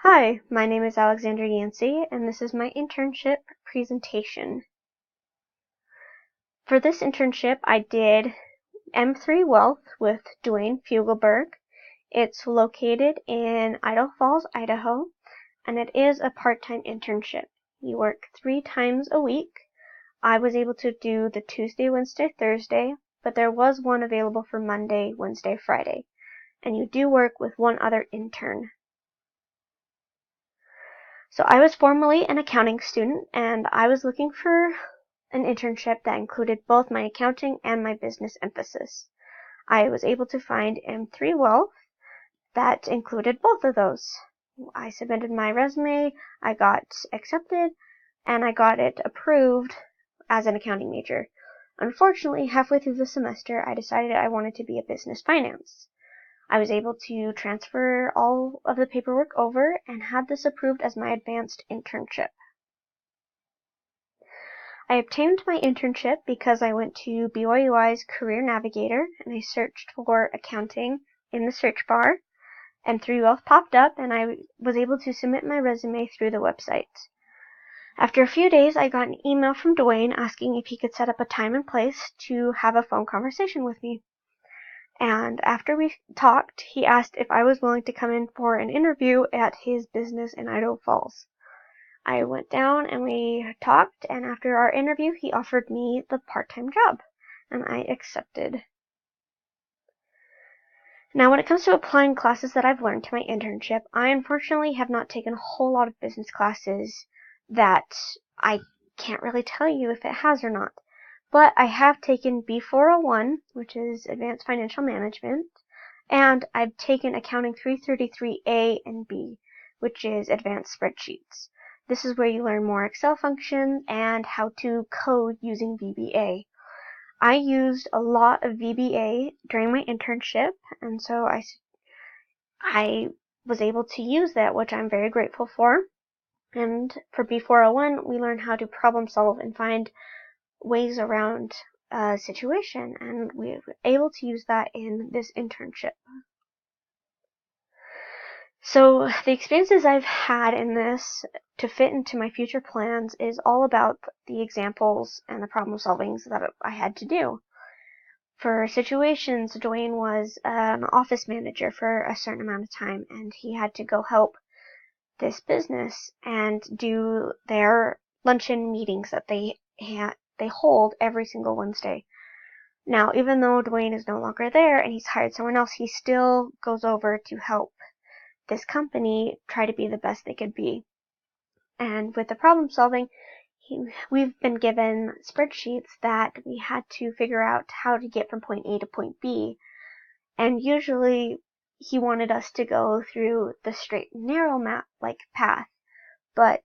Hi, my name is Alexandra Yancey, and this is my internship presentation. For this internship, I did M3 Wealth with Dwayne Fugelberg. It's located in Idaho Falls, Idaho, and it is a part-time internship. You work 3 times a week. I was able to do the Tuesday, Wednesday, Thursday, but there was one available for Monday, Wednesday, Friday. And you do work with one other intern. So I was formerly an accounting student, and I was looking for an internship that included both my accounting and my business emphasis. I was able to find M3 Wealth that included both of those. I submitted my resume, I got accepted, and I got it approved as an accounting major. Unfortunately, halfway through the semester, I decided I wanted to be a business finance. I was able to transfer all of the paperwork over and had this approved as my advanced internship. I obtained my internship because I went to BYUI's Career Navigator and I searched for accounting in the search bar, and M3 Wealth popped up and I was able to submit my resume through the website. After a few days, I got an email from Dwayne asking if he could set up a time and place to have a phone conversation with me. And after we talked, he asked if I was willing to come in for an interview at his business in Idaho Falls. I went down and we talked, and after our interview, he offered me the part-time job, and I accepted. Now, when it comes to applying classes that I've learned to my internship, I unfortunately have not taken a whole lot of business classes that I can't really tell you if it has or not. But I have taken B401, which is Advanced Financial Management, and I've taken Accounting 333A and B, which is Advanced Spreadsheets. This is where you learn more Excel functions and how to code using VBA. I used a lot of VBA during my internship, and so I was able to use that, which I'm very grateful for. And for B401, we learn how to problem solve and find ways around a situation, and we were able to use that in this internship. So the experiences I've had in this to fit into my future plans is all about the examples and the problem solvings that I had to do. For situations, Dwayne was an office manager for a certain amount of time, and he had to go help this business and do their luncheon meetings that they hold every single Wednesday. Now, even though Dwayne is no longer there and he's hired someone else, he still goes over to help this company try to be the best they could be. And with the problem solving, we've been given spreadsheets that we had to figure out how to get from point A to point B. And usually he wanted us to go through the straight and narrow map-like path, but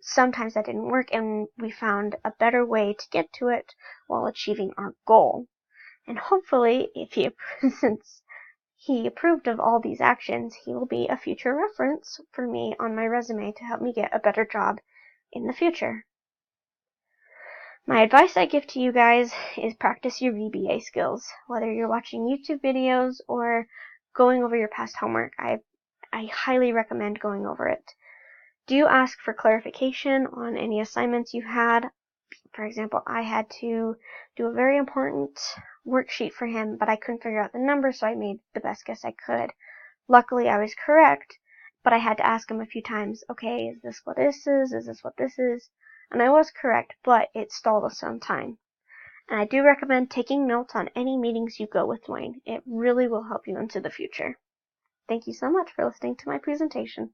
sometimes that didn't work, and we found a better way to get to it while achieving our goal. And hopefully, since he approved of all these actions, he will be a future reference for me on my resume to help me get a better job in the future. My advice I give to you guys is practice your VBA skills. Whether you're watching YouTube videos or going over your past homework, I highly recommend going over it. Do ask for clarification on any assignments you had. For example, I had to do a very important worksheet for him, but I couldn't figure out the number, so I made the best guess I could. Luckily, I was correct, but I had to ask him a few times, okay, is this what this is? Is this what this is? And I was correct, but it stalled us some time. And I do recommend taking notes on any meetings you go with Dwayne. It really will help you into the future. Thank you so much for listening to my presentation.